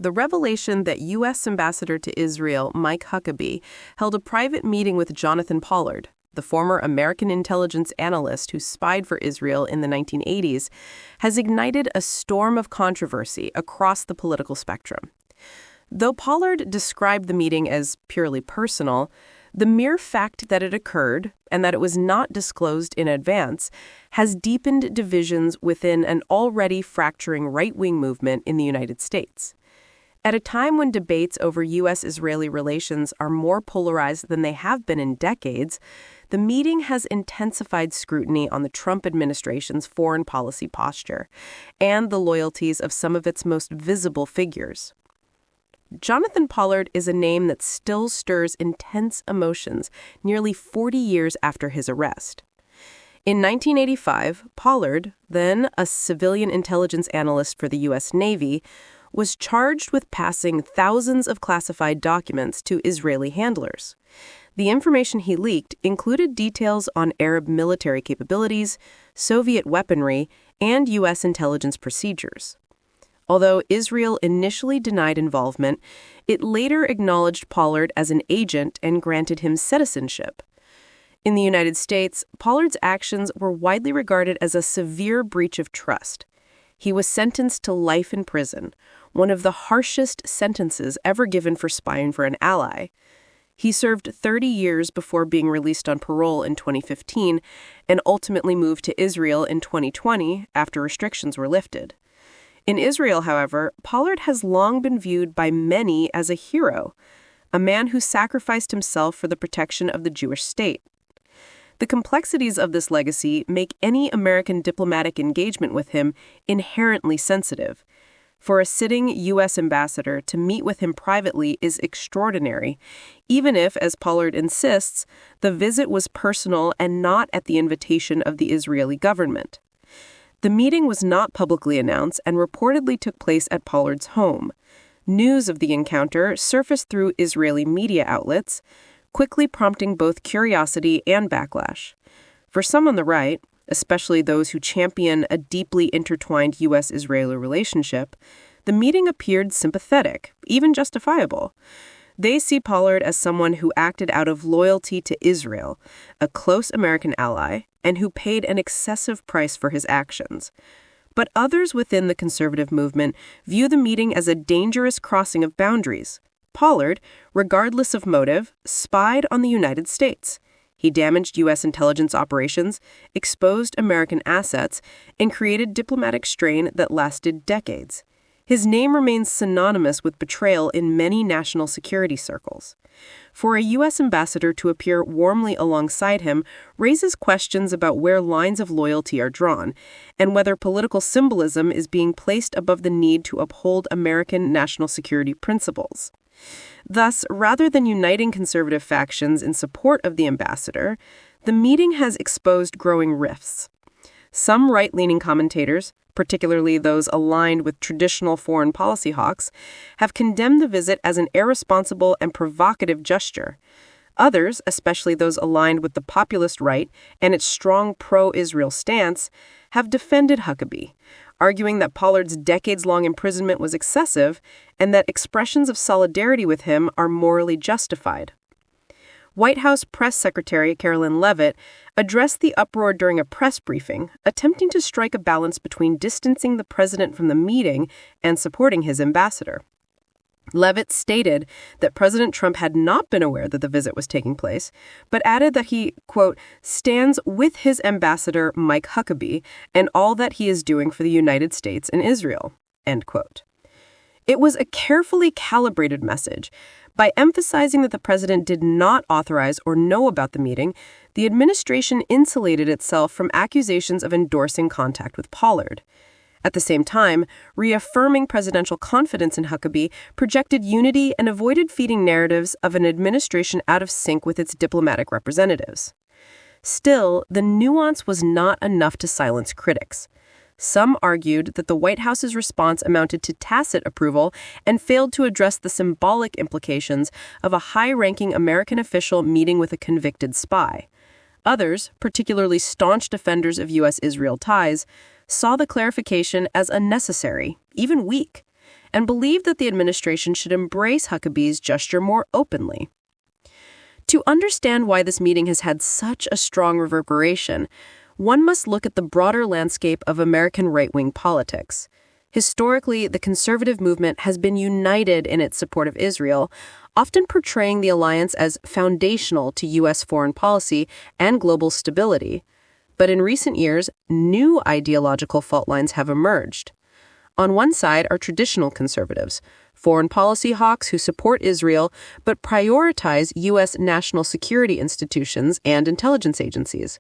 the revelation that U.S. Ambassador to Israel Mike Huckabee held a private meeting with Jonathan Pollard, the former American intelligence analyst who spied for Israel in the 1980s, has ignited a storm of controversy across the political spectrum. Though Pollard described the meeting as purely personal, the mere fact that it occurred and that it was not disclosed in advance has deepened divisions within an already fracturing right-wing movement in the United States. At a time when debates over U.S.-Israeli relations are more polarized than they have been in decades, the meeting has intensified scrutiny on the Trump administration's foreign policy posture and the loyalties of some of its most visible figures. Jonathan Pollard is a name that still stirs intense emotions nearly 40 years after his arrest. In 1985, Pollard, then a civilian intelligence analyst for the U.S. Navy, was charged with passing thousands of classified documents to Israeli handlers. The information he leaked included details on Arab military capabilities, Soviet weaponry, and U.S. intelligence procedures. Although Israel initially denied involvement, it later acknowledged Pollard as an agent and granted him citizenship. In the United States, Pollard's actions were widely regarded as a severe breach of trust. He was sentenced to life in prison, one of the harshest sentences ever given for spying for an ally. He served 30 years before being released on parole in 2015 and ultimately moved to Israel in 2020 after restrictions were lifted. In Israel, however, Pollard has long been viewed by many as a hero, a man who sacrificed himself for the protection of the Jewish state. The complexities of this legacy make any American diplomatic engagement with him inherently sensitive. For a sitting U.S. ambassador to meet with him privately is extraordinary, even if, as Pollard insists, the visit was personal and not at the invitation of the Israeli government. The meeting was not publicly announced and reportedly took place at Pollard's home. News of the encounter surfaced through Israeli media outlets, quickly prompting both curiosity and backlash. For some on the right, especially those who champion a deeply intertwined U.S.-Israeli relationship, the meeting appeared sympathetic, even justifiable. They see Pollard as someone who acted out of loyalty to Israel, a close American ally, and who paid an excessive price for his actions. But others within the conservative movement view the meeting as a dangerous crossing of boundaries. Pollard, regardless of motive, spied on the United States. He damaged U.S. intelligence operations, exposed American assets, and created diplomatic strain that lasted decades. His name remains synonymous with betrayal in many national security circles. For a U.S. ambassador to appear warmly alongside him raises questions about where lines of loyalty are drawn and whether political symbolism is being placed above the need to uphold American national security principles. Thus, rather than uniting conservative factions in support of the ambassador, the meeting has exposed growing rifts. Some right-leaning commentators, particularly those aligned with traditional foreign policy hawks, have condemned the visit as an irresponsible and provocative gesture. Others, especially those aligned with the populist right and its strong pro-Israel stance, have defended Huckabee, arguing that Pollard's decades-long imprisonment was excessive and that expressions of solidarity with him are morally justified. White House Press Secretary Carolyn Leavitt addressed the uproar during a press briefing, attempting to strike a balance between distancing the president from the meeting and supporting his ambassador. Leavitt stated that President Trump had not been aware that the visit was taking place, but added that he, quote, stands with his ambassador Mike Huckabee and all that he is doing for the United States and Israel, end quote. It was a carefully calibrated message. By emphasizing that the president did not authorize or know about the meeting, the administration insulated itself from accusations of endorsing contact with Pollard. At the same time, reaffirming presidential confidence in Huckabee projected unity and avoided feeding narratives of an administration out of sync with its diplomatic representatives. Still, the nuance was not enough to silence critics. Some argued that the White House's response amounted to tacit approval and failed to address the symbolic implications of a high-ranking American official meeting with a convicted spy. Others, particularly staunch defenders of U.S.-Israel ties, saw the clarification as unnecessary, even weak. and believed that the administration should embrace Huckabee's gesture more openly. To understand why this meeting has had such a strong reverberation, one must look at the broader landscape of American right-wing politics. Historically, the conservative movement has been united in its support of Israel, often portraying the alliance as foundational to U.S. foreign policy and global stability. But in recent years, new ideological fault lines have emerged. On one side are traditional conservatives, foreign policy hawks who support Israel but prioritize U.S. national security institutions and intelligence agencies.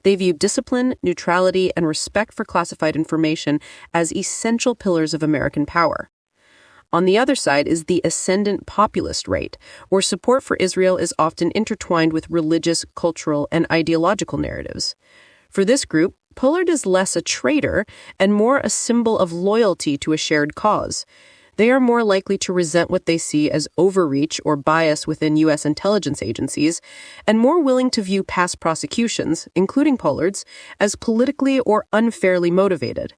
They view discipline, neutrality, and respect for classified information as essential pillars of American power. On the other side is the ascendant populist right, where support for Israel is often intertwined with religious, cultural, and ideological narratives. For this group, Pollard is less a traitor and more a symbol of loyalty to a shared cause. They are more likely to resent what they see as overreach or bias within U.S. intelligence agencies, and more willing to view past prosecutions, including Pollard's, as politically or unfairly motivated.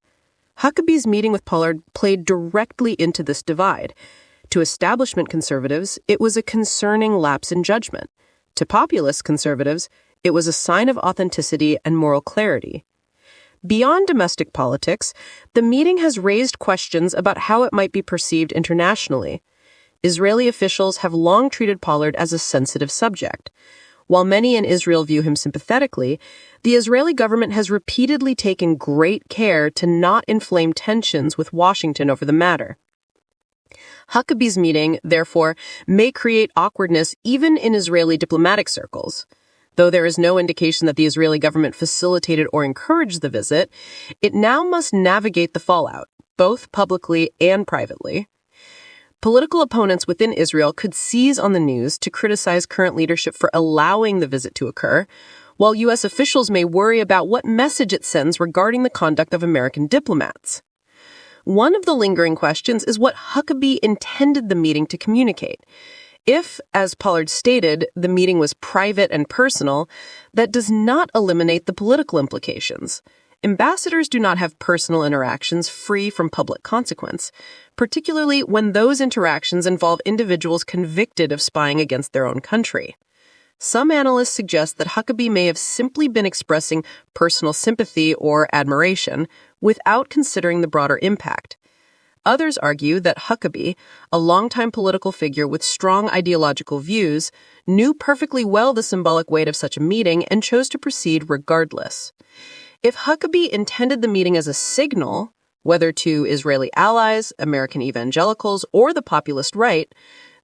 Huckabee's meeting with Pollard played directly into this divide. To establishment conservatives, it was a concerning lapse in judgment. To populist conservatives, it was a sign of authenticity and moral clarity. Beyond domestic politics, the meeting has raised questions about how it might be perceived internationally. Israeli officials have long treated Pollard as a sensitive subject. While many in Israel view him sympathetically, the Israeli government has repeatedly taken great care to not inflame tensions with Washington over the matter. Huckabee's meeting, therefore, may create awkwardness even in Israeli diplomatic circles. Though there is no indication that the Israeli government facilitated or encouraged the visit, it now must navigate the fallout, both publicly and privately. Political opponents within Israel could seize on the news to criticize current leadership for allowing the visit to occur, while U.S. officials may worry about what message it sends regarding the conduct of American diplomats. One of the lingering questions is what Huckabee intended the meeting to communicate. If, as Pollard stated, the meeting was private and personal, that does not eliminate the political implications. Ambassadors do not have personal interactions free from public consequence, particularly when those interactions involve individuals convicted of spying against their own country. Some analysts suggest that Huckabee may have simply been expressing personal sympathy or admiration without considering the broader impact. Others argue that Huckabee, a longtime political figure with strong ideological views, knew perfectly well the symbolic weight of such a meeting and chose to proceed regardless. If Huckabee intended the meeting as a signal, whether to Israeli allies, American evangelicals, or the populist right,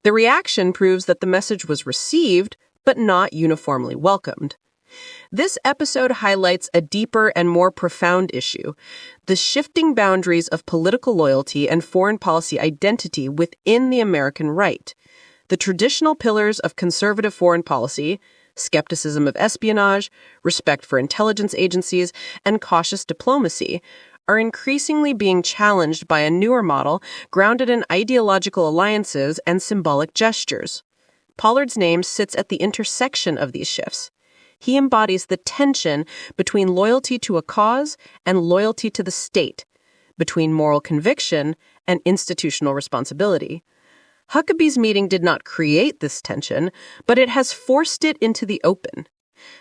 the reaction proves that the message was received, but not uniformly welcomed. This episode highlights a deeper and more profound issue: the shifting boundaries of political loyalty and foreign policy identity within the American right. The traditional pillars of conservative foreign policy, skepticism of espionage, respect for intelligence agencies, and cautious diplomacy, are increasingly being challenged by a newer model grounded in ideological alliances and symbolic gestures. Pollard's name sits at the intersection of these shifts. He embodies the tension between loyalty to a cause and loyalty to the state, between moral conviction and institutional responsibility. Huckabee's meeting did not create this tension, but it has forced it into the open.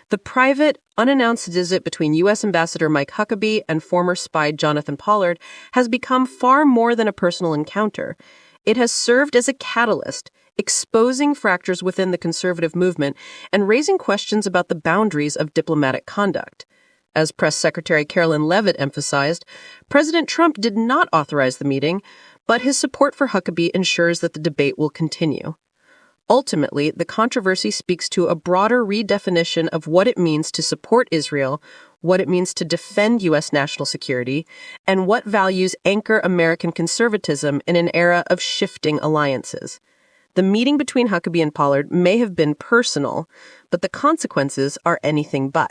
The private, unannounced visit between U.S. Ambassador Mike Huckabee and former spy Jonathan Pollard has become far more than a personal encounter. It has served as a catalyst, exposing fractures within the conservative movement and raising questions about the boundaries of diplomatic conduct. As Press Secretary Carolyn Leavitt emphasized, President Trump did not authorize the meeting, but his support for Huckabee ensures that the debate will continue. Ultimately, the controversy speaks to a broader redefinition of what it means to support Israel, what it means to defend U.S. national security, and what values anchor American conservatism in an era of shifting alliances. The meeting between Huckabee and Pollard may have been personal, but the consequences are anything but.